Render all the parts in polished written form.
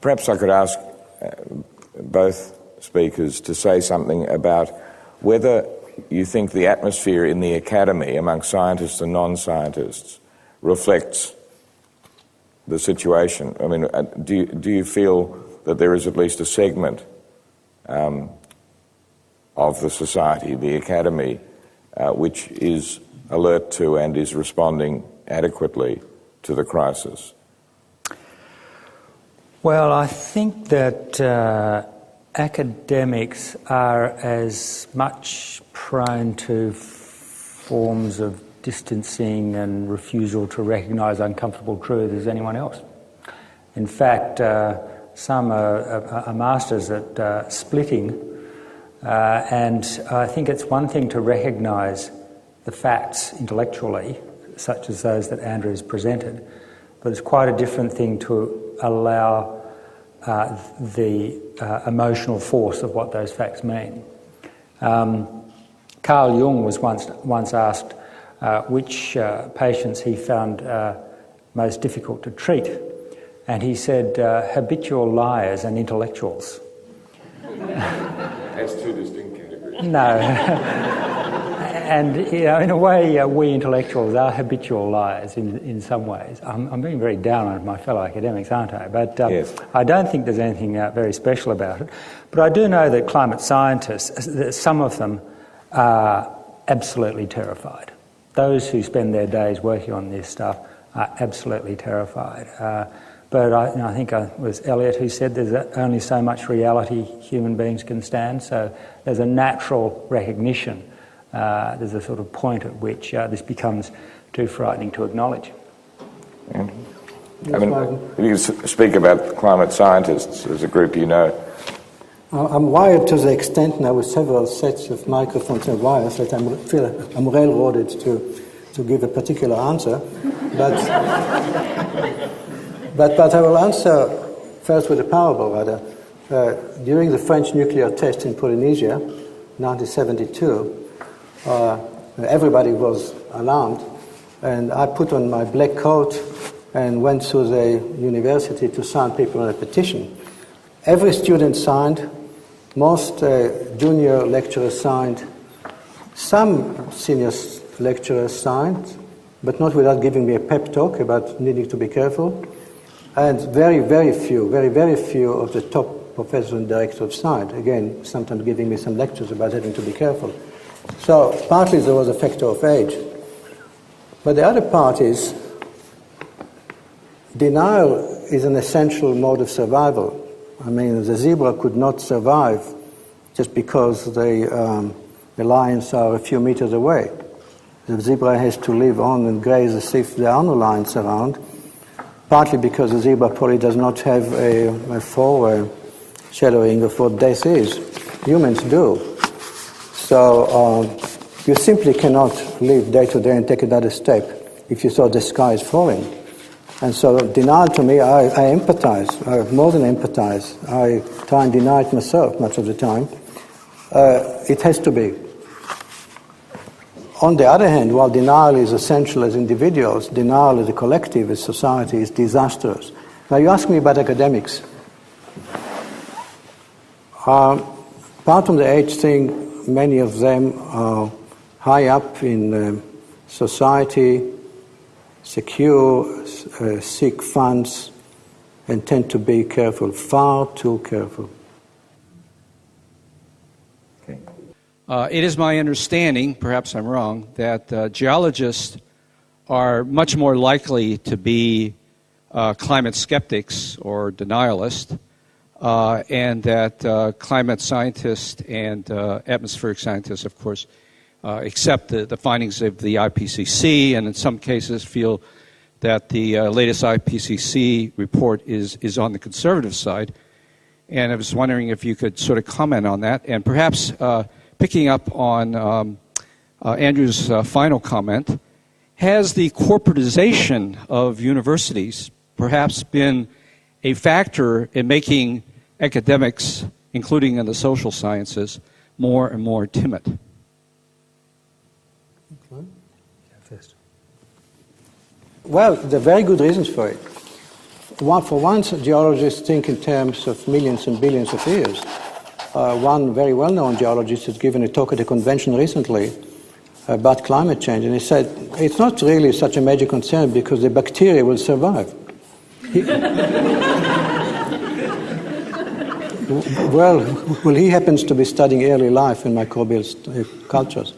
Perhaps I could ask both speakers to say something about whether you think the atmosphere in the academy among scientists and non-scientists reflects the situation. I mean, do you feel that there is at least a segment of the society, the academy, which is alert to and is responding adequately to the crisis? Well, I think that academics are as much prone to forms of distancing and refusal to recognise uncomfortable truth as anyone else. In fact, some are masters at splitting, and I think it's one thing to recognise the facts intellectually, such as those that Andrew has presented, but it's quite a different thing to allow the emotional force of what those facts mean. Carl Jung was once asked which patients he found most difficult to treat, and he said habitual liars and intellectuals. That's two distinct categories. No. And in a way, we intellectuals are habitual liars in some ways. I'm being very down on my fellow academics, aren't I? But yes. I don't think there's anything very special about it. But I do know that climate scientists, some of them are absolutely terrified. Those who spend their days working on this stuff are absolutely terrified. But I think it was Eliot who said there's only so much reality human beings can stand, so there's a natural recognition. There's a sort of point at which this becomes too frightening to acknowledge. Yeah. I mean, if you speak about climate scientists as a group, you know. I'm wired to the extent now with several sets of microphones and wires that I feel I'm railroaded to give a particular answer. But I will answer first with a parable, rather. During the French nuclear test in Polynesia, 1972, everybody was alarmed, and I put on my black coat and went to the university to sign people on a petition. Every student signed, most junior lecturers signed, some senior lecturers signed, but not without giving me a pep talk about needing to be careful, and very, very few of the top professors and directors signed, again, sometimes giving me some lectures about having to be careful. So partly there was a factor of age. But the other part is denial is an essential mode of survival. I mean, the zebra could not survive just because the lions are a few meters away. The zebra has to live on and graze as if there are no lions around, partly because the zebra probably does not have a foreshadowing of what death is. Humans do. So you simply cannot live day to day and take another step if you saw the sky is falling. And so denial to me, I empathize. I more than empathize. I try and deny it myself much of the time. It has to be. On the other hand, while denial is essential as individuals, denial as a collective, as society, is disastrous. Now you ask me about academics. Apart from the age thing, many of them are high up in society, secure, seek funds, and tend to be careful, far too careful. Okay. It is my understanding, perhaps I'm wrong, that geologists are much more likely to be climate skeptics or denialists, and that climate scientists and atmospheric scientists, of course, accept the findings of the IPCC, and in some cases feel that the latest IPCC report is on the conservative side. And I was wondering if you could sort of comment on that, and perhaps picking up on Andrew's final comment, has the corporatization of universities perhaps been a factor in making academics, including in the social sciences, more and more timid? Well, there are very good reasons for it. For once, geologists think in terms of millions and billions of years. One very well-known geologist has given a talk at a convention recently about climate change, and he said it's not really such a major concern because the bacteria will survive. Well, he happens to be studying early life in microbial cultures.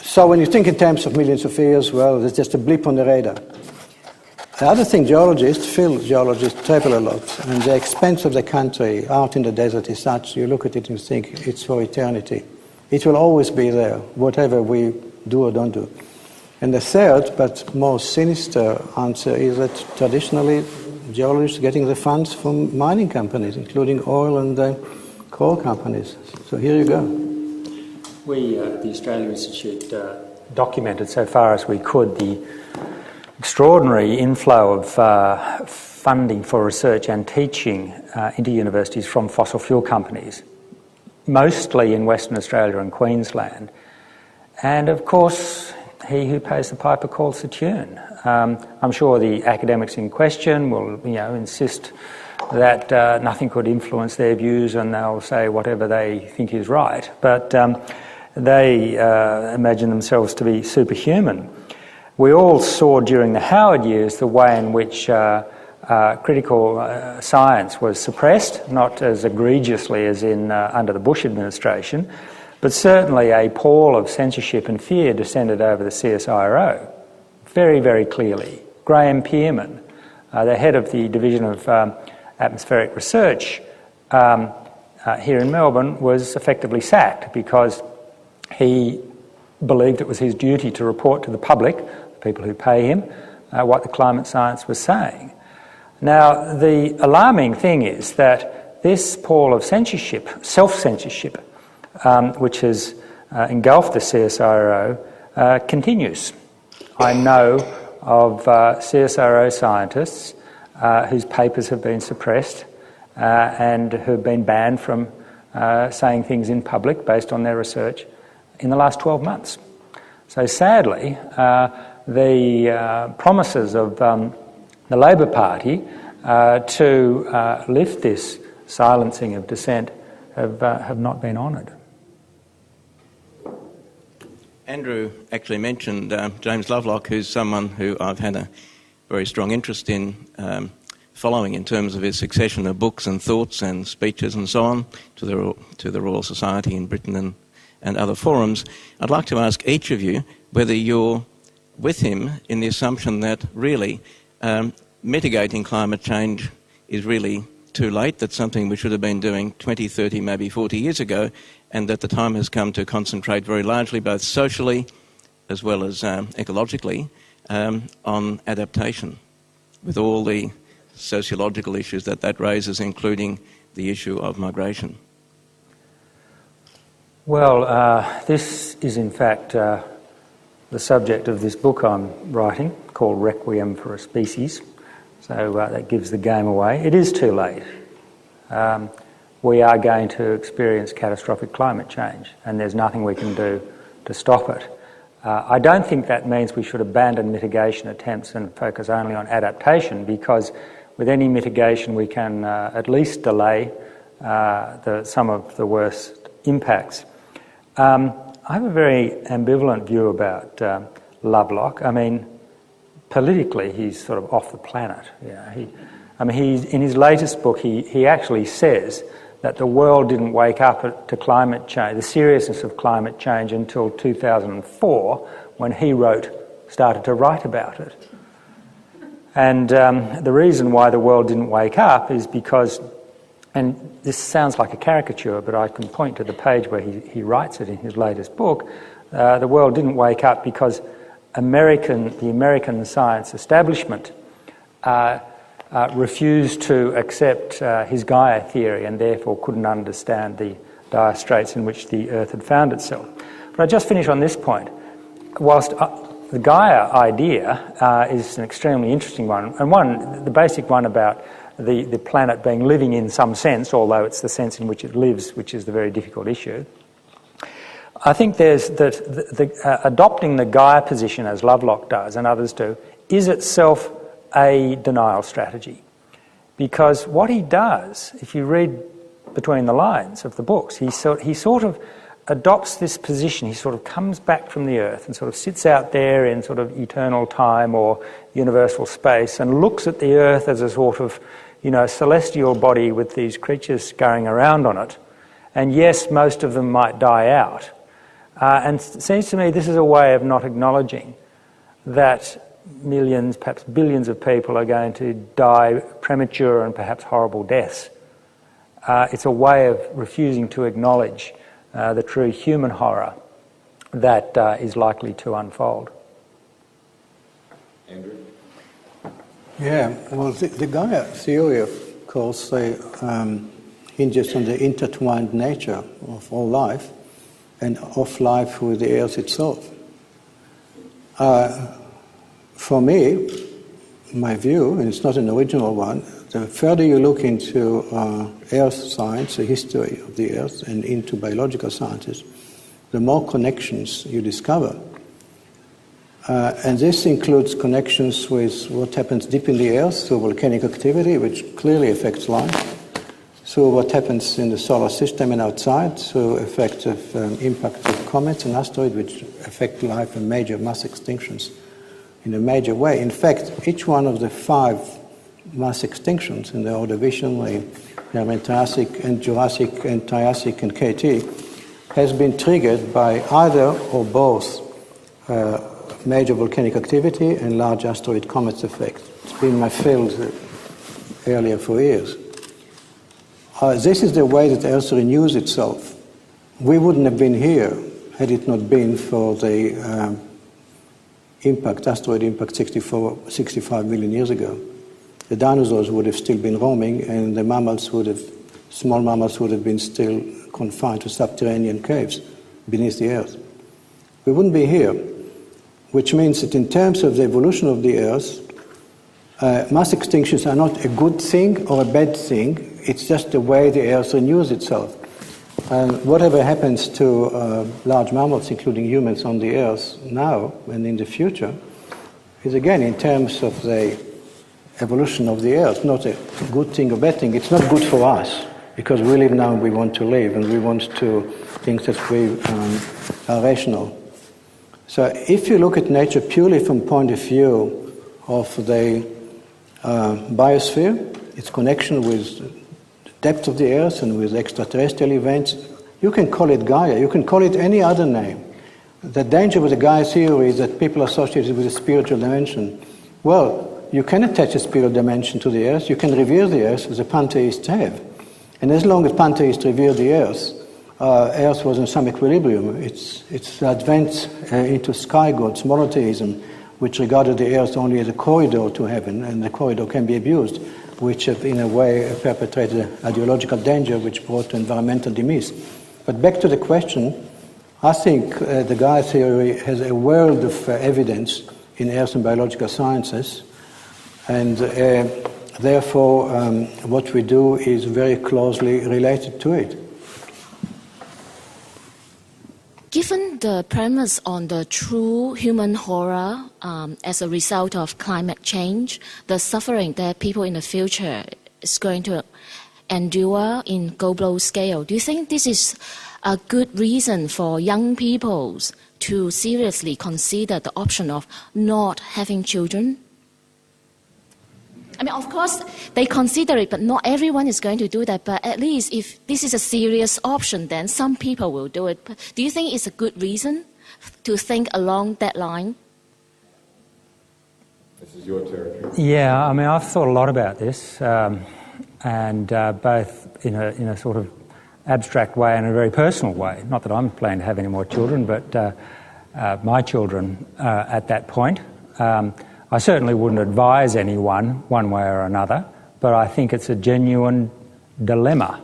So when you think in terms of millions of years, well, there's just a blip on the radar. The other thing, field geologists travel a lot, and the expense of the country out in the desert is such, you look at it and think it's for eternity. It will always be there, whatever we do or don't do. And the third, but more sinister answer is that traditionally geologists are getting the funds from mining companies, including oil and coal companies. So here you go. We at the Australian Institute documented so far as we could the extraordinary inflow of funding for research and teaching into universities from fossil fuel companies, mostly in Western Australia and Queensland. And of course, he who pays the piper calls the tune. I'm sure the academics in question will, insist that nothing could influence their views, and they'll say whatever they think is right. But they imagine themselves to be superhuman. We all saw during the Howard years the way in which critical science was suppressed, not as egregiously as in under the Bush administration, but certainly a pall of censorship and fear descended over the CSIRO, very, very clearly. Graham Pearman, the head of the Division of Atmospheric Research here in Melbourne, was effectively sacked because he believed it was his duty to report to the public, the people who pay him, what the climate science was saying. Now, the alarming thing is that this pall of censorship, self-censorship, which has engulfed the CSIRO, continues. I know of CSIRO scientists whose papers have been suppressed and who have been banned from saying things in public based on their research in the last 12 months. So sadly, the promises of the Labor Party to lift this silencing of dissent have not been honoured. Andrew actually mentioned James Lovelock, who's someone who I've had a very strong interest in following in terms of his succession of books and thoughts and speeches and so on to the Royal Society in Britain and other forums. I'd like to ask each of you whether you're with him in the assumption that really mitigating climate change is really too late, that's something we should have been doing 20, 30, maybe 40 years ago, and that the time has come to concentrate very largely, both socially as well as ecologically, on adaptation, with all the sociological issues that raises, including the issue of migration. Well, this is in fact the subject of this book I'm writing called Requiem for a Species. So that gives the game away. It is too late. We are going to experience catastrophic climate change, and there's nothing we can do to stop it. I don't think that means we should abandon mitigation attempts and focus only on adaptation, because with any mitigation we can at least delay some of the worst impacts. I have a very ambivalent view about Lovelock. I mean, politically, he's sort of off the planet. He's in his latest book, he actually says that the world didn't wake up to climate change, the seriousness of climate change, until 2004, when he started to write about it. And the reason why the world didn't wake up is because, and this sounds like a caricature, but I can point to the page where he writes it in his latest book, the world didn't wake up because the American science establishment refused to accept his Gaia theory and therefore couldn't understand the dire straits in which the Earth had found itself. But I'll just finish on this point. Whilst the Gaia idea is an extremely interesting one, and the basic one about the planet being living in some sense, although it's the sense in which it lives, which is the very difficult issue. I think there's that adopting the Gaia position, as Lovelock does and others do, is itself a denial strategy. Because what he does, if you read between the lines of the books, he sort of adopts this position. He sort of comes back from the earth and sort of sits out there in sort of eternal time or universal space and looks at the earth as a sort of, celestial body with these creatures going around on it. And yes, most of them might die out. And it seems to me this is a way of not acknowledging that millions, perhaps billions of people are going to die premature and perhaps horrible deaths. It's a way of refusing to acknowledge the true human horror that is likely to unfold. Andrew? Yeah, well, the Gaia theory, of course, hinges on the intertwined nature of all life and of life with the earth itself. For me, my view, and it's not an original one, the further you look into earth science, the history of the earth, and into biological sciences, the more connections you discover. And this includes connections with what happens deep in the earth through volcanic activity, which clearly affects life, through what happens in the solar system and outside, through effects of impact of comets and asteroids, which affect life and major mass extinctions in a major way. In fact, each one of the 5 mass extinctions in the Ordovician, the Triassic and Jurassic and Triassic and KT, has been triggered by either or both major volcanic activity and large asteroid comets effect. It's been my field earlier for years. This is the way that Earth renews itself. We wouldn't have been here had it not been for the asteroid impact 65 million years ago. The dinosaurs would have still been roaming, and the small mammals would have been still confined to subterranean caves beneath the Earth. We wouldn't be here, which means that in terms of the evolution of the Earth, mass extinctions are not a good thing or a bad thing. It's just the way the Earth renews itself. And whatever happens to large mammals, including humans, on the Earth now and in the future, is again in terms of the evolution of the Earth, not a good thing or bad thing. It's not good for us, because we live now and we want to live, and we want to think that we are rational. So if you look at nature purely from point of view of the biosphere, its connection with the depth of the Earth and with extraterrestrial events, you can call it Gaia, you can call it any other name. The danger with the Gaia theory is that people associate it with a spiritual dimension. Well, you can attach a spiritual dimension to the Earth, you can revere the Earth as the pantheists have. And as long as pantheists revere the Earth, Earth was in some equilibrium. It's advent into sky gods, monotheism, which regarded the Earth only as a corridor to heaven, and the corridor can be abused, which in a way perpetrated ideological danger which brought to environmental demise. But back to the question, I think the Gaia theory has a world of evidence in earth and biological sciences, and therefore what we do is very closely related to it. Given the premise on the true human horror as a result of climate change, the suffering that people in the future is going to endure in global scale, do you think this is a good reason for young people to seriously consider the option of not having children? I mean, of course, they consider it, but not everyone is going to do that. But at least if this is a serious option, then some people will do it. But do you think it's a good reason to think along that line? This is your territory. Yeah, I mean, I've thought a lot about this, and both in a sort of abstract way and a very personal way. Not that I'm planning to have any more children, but my children at that point. I certainly wouldn't advise anyone one way or another, but I think it's a genuine dilemma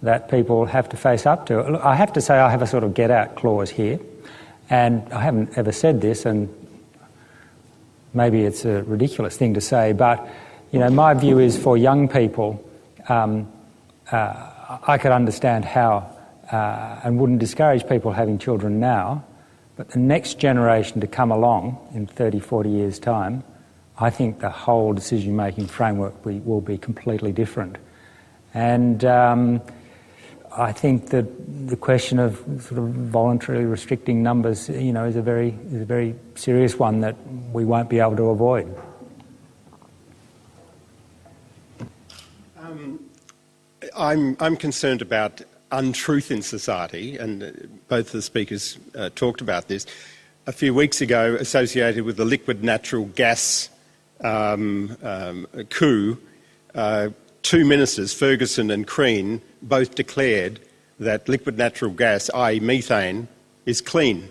that people have to face up to. I have to say I have a sort of get-out clause here, and I haven't ever said this, and maybe it's a ridiculous thing to say, but my view is for young people, I could understand how and wouldn't discourage people having children now, but the next generation to come along in 30, 40 years' time, I think the whole decision-making framework will be completely different. And I think that the question of sort of voluntarily restricting numbers, is a very serious one that we won't be able to avoid. I'm concerned about untruth in society, and both the speakers talked about this. A few weeks ago, associated with the liquid natural gas coup, two ministers, Ferguson and Crean, both declared that liquid natural gas, i.e. methane, is clean,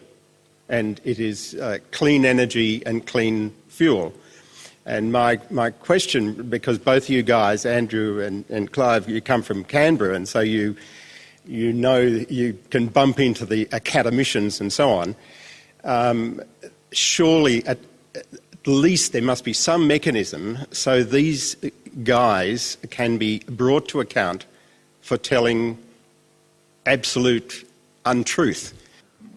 and it is clean energy and clean fuel. And my question, because both you guys, Andrew and Clive, you come from Canberra, and so you know you can bump into the academicians and so on. Surely, at least there must be some mechanism so these guys can be brought to account for telling absolute untruth.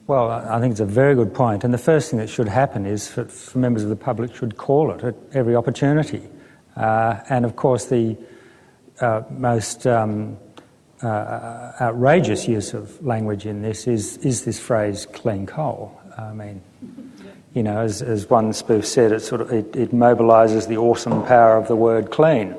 Well, I think it's a very good point, and the first thing that should happen is for members of the public should call it at every opportunity. And of course the most outrageous use of language in this is this phrase "clean coal." I mean, as one spoof said, it mobilises the awesome power of the word "clean,"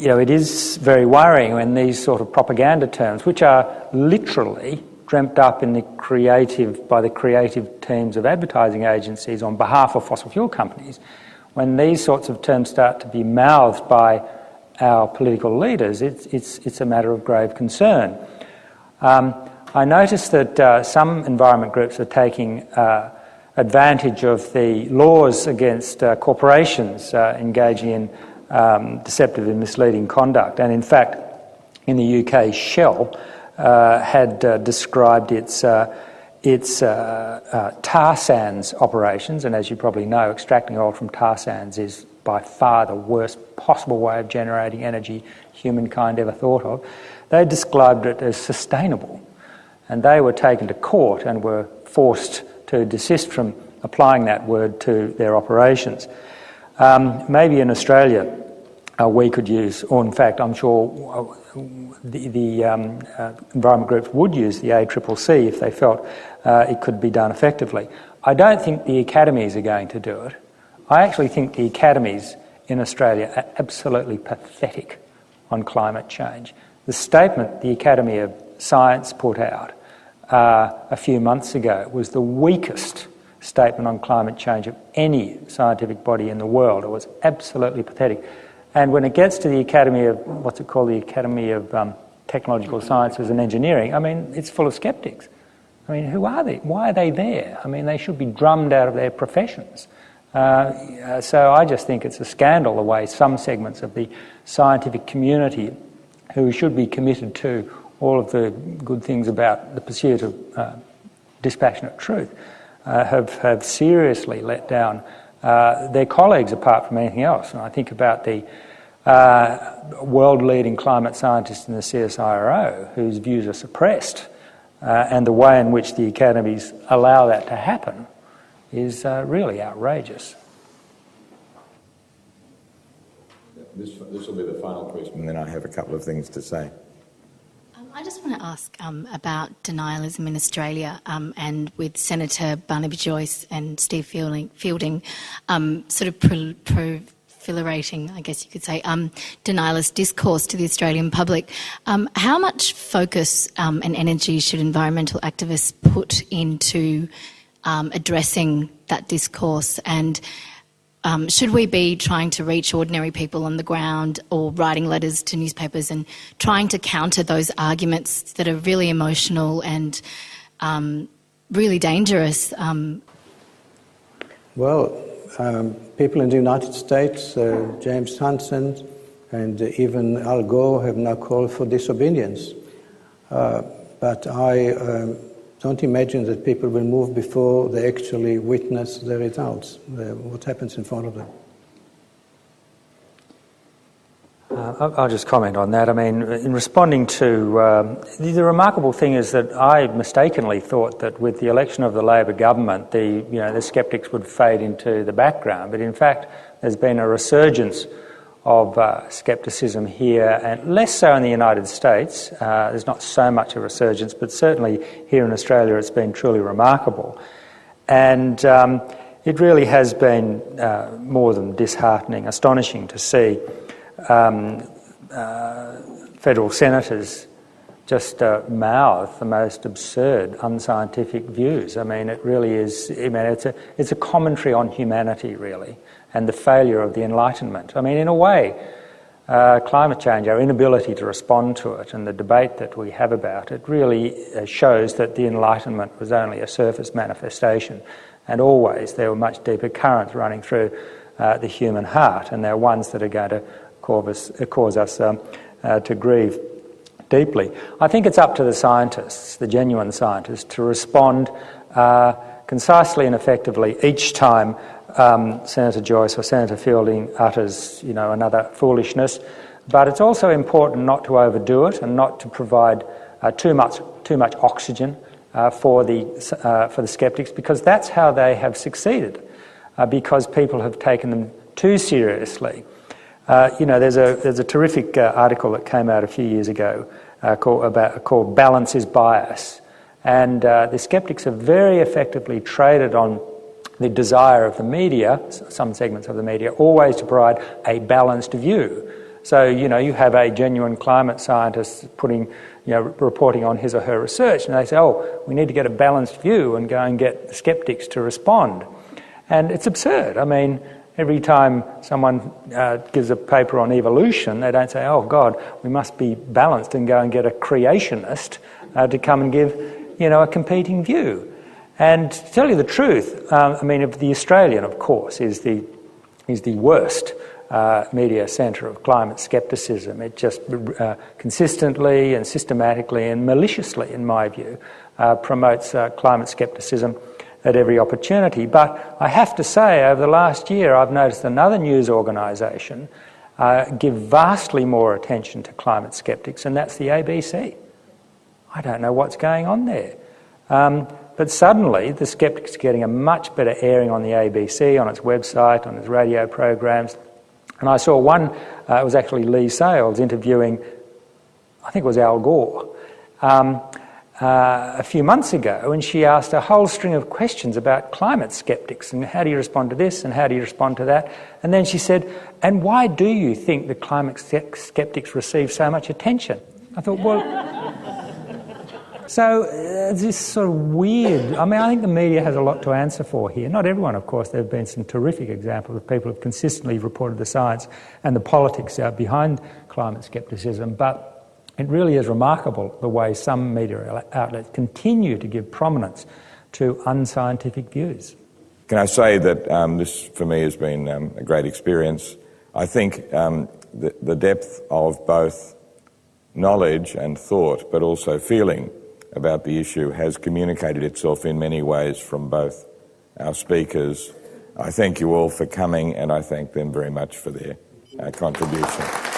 it is very worrying when these sort of propaganda terms, which are literally dreamt up by the creative teams of advertising agencies on behalf of fossil fuel companies, when these sorts of terms start to be mouthed by our political leaders, it's a matter of grave concern. I noticed that some environment groups are taking advantage of the laws against corporations engaging in deceptive and misleading conduct. And in fact, in the UK, Shell had described its tar sands operations, and as you probably know, extracting oil from tar sands is by far the worst possible way of generating energy humankind ever thought of. They described it as sustainable, and they were taken to court and were forced to desist from applying that word to their operations. Maybe in Australia we could use, or in fact I'm sure the environment groups would use the ACCC if they felt it could be done effectively. I don't think the academies are going to do it. I actually think the academies in Australia are absolutely pathetic on climate change. The statement the Academy of Science put out a few months ago was the weakest statement on climate change of any scientific body in the world. It was absolutely pathetic. And when it gets to the Academy of, the Academy of Technological Sciences and Engineering, I mean, it's full of skeptics. I mean, who are they? Why are they there? I mean, they should be drummed out of their professions. So I just think it's a scandal the way some segments of the scientific community, who should be committed to all of the good things about the pursuit of dispassionate truth, have seriously let down their colleagues apart from anything else. And I think about the world-leading climate scientists in the CSIRO whose views are suppressed, and the way in which the academies allow that to happen is really outrageous. This will be the final question, and then I have a couple of things to say. I just want to ask about denialism in Australia, and with Senator Barnaby Joyce and Steve Fielding sort of proliferating, I guess you could say, denialist discourse to the Australian public. How much focus and energy should environmental activists put into addressing that discourse, and should we be trying to reach ordinary people on the ground or writing letters to newspapers and trying to counter those arguments that are really emotional and really dangerous? People in the United States, James Hansen and even Al Gore have now called for disobedience. But I don't imagine that people will move before they actually witness the results, what happens in front of them. I'll just comment on that. I mean, in responding to... the remarkable thing is that I mistakenly thought that with the election of the Labor government, the sceptics would fade into the background. But in fact, there's been a resurgence of scepticism here, and less so in the United States. There's not so much a resurgence, but certainly here in Australia it's been truly remarkable. And it really has been more than disheartening, astonishing to see federal senators just mouth the most absurd, unscientific views. I mean, it really is. I mean, it's a commentary on humanity, really, and the failure of the Enlightenment. I mean, in a way, climate change, our inability to respond to it, and the debate that we have about it, really shows that the Enlightenment was only a surface manifestation. And always there were much deeper currents running through the human heart, and they're ones that are going to cause us to grieve deeply. I think it's up to the scientists, the genuine scientists, to respond concisely and effectively each time Senator Joyce or Senator Fielding utters, another foolishness. But it's also important not to overdo it and not to provide too much oxygen for the sceptics, because that's how they have succeeded, because people have taken them too seriously. There's a terrific article that came out a few years ago called "Balance is Bias," and the sceptics have very effectively traded on the desire of the media, some segments of the media, always to provide a balanced view. So, you have a genuine climate scientist reporting on his or her research, and they say, we need to get a balanced view and go and get the sceptics to respond. And it's absurd. I mean, every time someone gives a paper on evolution, they don't say, oh, God, we must be balanced, and go and get a creationist to come and give, a competing view. And to tell you the truth, the Australian, of course, is the worst media centre of climate scepticism. It just consistently and systematically and maliciously, in my view, promotes climate scepticism at every opportunity. But I have to say, over the last year, I've noticed another news organisation give vastly more attention to climate sceptics, and that's the ABC. I don't know what's going on there. But suddenly, the sceptics are getting a much better airing on the ABC, on its website, on its radio programs. And I saw one, it was actually Lee Sales interviewing, I think it was Al Gore, a few months ago, and she asked a whole string of questions about climate sceptics and how do you respond to this and how do you respond to that. And then she said, and why do you think the climate sceptics receive so much attention? I thought, well... So it's this sort of weird... I think the media has a lot to answer for here. Not everyone, of course. There have been some terrific examples of people who have consistently reported the science and the politics behind climate scepticism, but it really is remarkable the way some media outlets continue to give prominence to unscientific views. Can I say that this, for me, has been a great experience. I think the depth of both knowledge and thought, but also feeling about the issue has communicated itself in many ways from both our speakers. I thank you all for coming, and I thank them very much for their contribution.